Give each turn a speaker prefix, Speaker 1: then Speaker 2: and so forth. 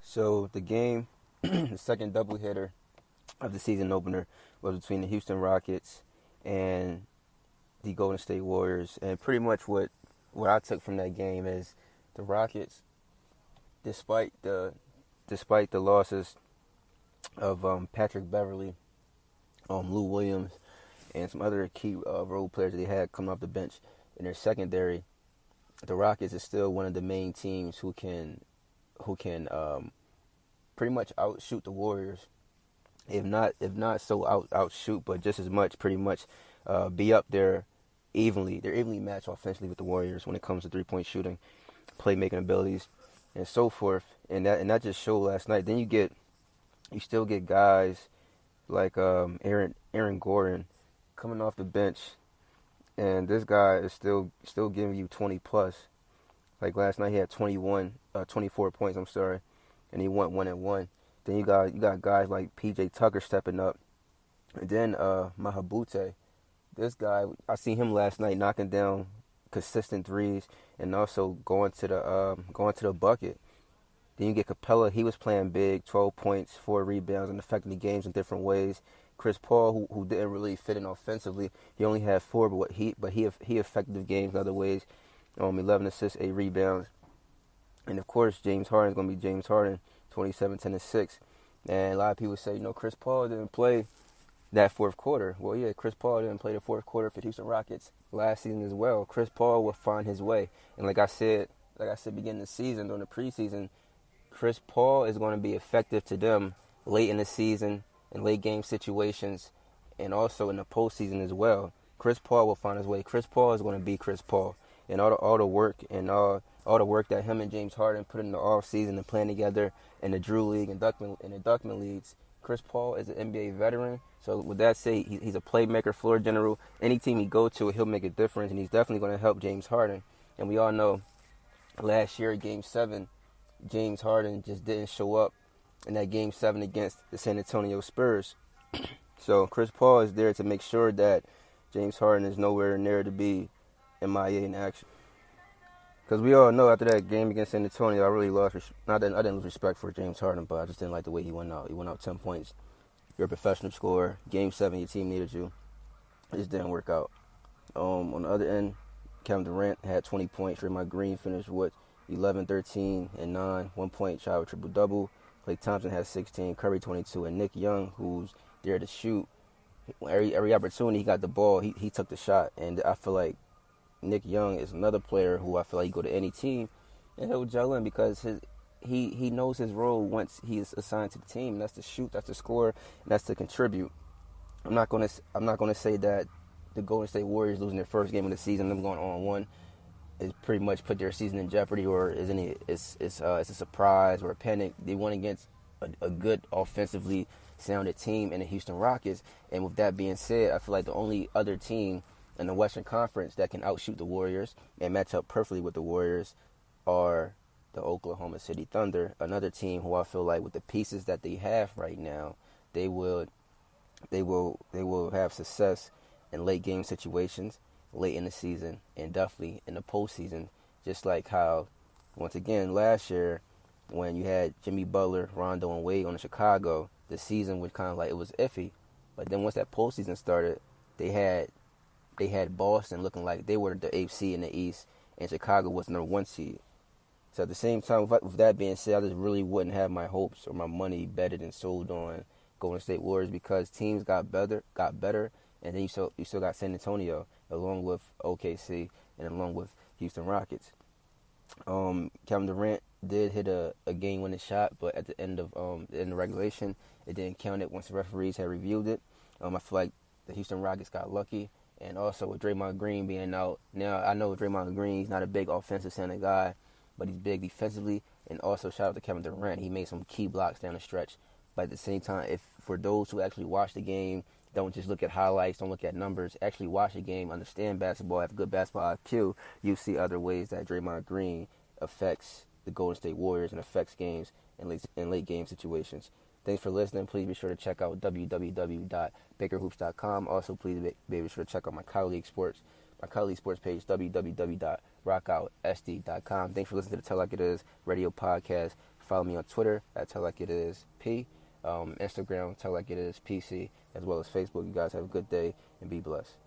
Speaker 1: So the game, the second doubleheader of the season opener, was between the Houston Rockets and the Golden State Warriors. And pretty much what I took from that game is the Rockets, despite the losses of Patrick Beverly, Lou Williams, and some other key role players that they had coming off the bench in their secondary, the Rockets is still one of the main teams who can pretty much outshoot the Warriors. If not so outshoot, but just as much, pretty much be up there evenly. They're evenly matched offensively with the Warriors when it comes to 3-point shooting, playmaking abilities, and so forth. And that just showed last night. Then you still get guys like Aaron Gordon coming off the bench, and this guy is still giving you 20 plus. Like last night, he had 24 points. I'm sorry, and he went 1-1. Then you got guys like PJ Tucker stepping up, and then Mahabute. This guy, I seen him last night knocking down consistent threes and also going to the bucket. Then you get Capella. He was playing big, 12 points, 4 rebounds, and affecting the games in different ways. Chris Paul, who didn't really fit in offensively, he only had 4, but he affected the games in other ways. 11 assists, 8 rebounds, and of course James Harden is going to be James Harden, 27, 10, and 6. And a lot of people say, Chris Paul didn't play that fourth quarter. Well, yeah, Chris Paul didn't play the fourth quarter for the Houston Rockets last season as well. Chris Paul will find his way, and like I said, beginning of the season, during the preseason, Chris Paul is going to be effective to them late in the season, in late game situations, and also in the postseason as well. Chris Paul will find his way. Chris Paul is going to be Chris Paul, and all the work and all the work that him and James Harden put in the off season and playing together in the Drew League and the Duckman leagues. Chris Paul is an NBA veteran, so with that said, he's a playmaker, floor general. Any team he go to, he'll make a difference, and he's definitely going to help James Harden. And we all know last year, Game 7, James Harden just didn't show up in that Game 7 against the San Antonio Spurs. So Chris Paul is there to make sure that James Harden is nowhere near to be MIA in action. Because we all know after that game against San Antonio, I really lost. I didn't lose respect for James Harden, but I just didn't like the way he went out. He went out 10 points. You're a professional scorer. Game 7, your team needed you. It just didn't work out. On the other end, Kevin Durant had 20 points. Draymond Green finished with 11, 13, and 9. 1 point shy of triple-double. Klay Thompson had 16. Curry 22. And Nick Young, who's there to shoot. Every opportunity he got the ball, he took the shot. And I feel like Nick Young is another player who I feel like he go to any team and he'll gel in because he knows his role once he is assigned to the team. And that's to shoot, that's to score, and that's to contribute. I'm not gonna say that the Golden State Warriors losing their first game of the season, them going 0-1, is pretty much put their season in jeopardy, or it's a surprise or a panic. They won against a good offensively sounded team in the Houston Rockets. And with that being said, I feel like the only other team in the Western Conference that can outshoot the Warriors and match up perfectly with the Warriors are the Oklahoma City Thunder, another team who I feel like with the pieces that they have right now, they will have success in late game situations, late in the season, and definitely in the postseason. Just like how, once again, last year when you had Jimmy Butler, Rondo, and Wade on the Chicago, the season was kind of like it was iffy. But then once that postseason started, they had Boston looking like they were the 8th seed in the East, and Chicago was the number 1 seed. So at the same time, with that being said, I just really wouldn't have my hopes or my money betted and sold on Golden State Warriors because teams got better, and then you still got San Antonio along with OKC and along with Houston Rockets. Kevin Durant did hit a game-winning shot, but at the end of regulation, it didn't count it once the referees had reviewed it. I feel like the Houston Rockets got lucky. And also with Draymond Green being out. Now, I know Draymond Green, he's not a big offensive-sounding guy, but he's big defensively. And also, shout out to Kevin Durant. He made some key blocks down the stretch. But at the same time, if for those who actually watch the game, don't just look at highlights, don't look at numbers, actually watch the game, understand basketball, have good basketball IQ, you see other ways that Draymond Green affects the Golden State Warriors and affects games in late game situations. Thanks for listening. Please be sure to check out www.bakerhoops.com. Also, please be sure to check out my colleague sports page, www.rockoutsd.com. Thanks for listening to the Tell Like It Is radio podcast follow me on Twitter at Tell Like It Is P, Instagram Tell Like It Is PC, as well as Facebook. You guys have a good day and be blessed.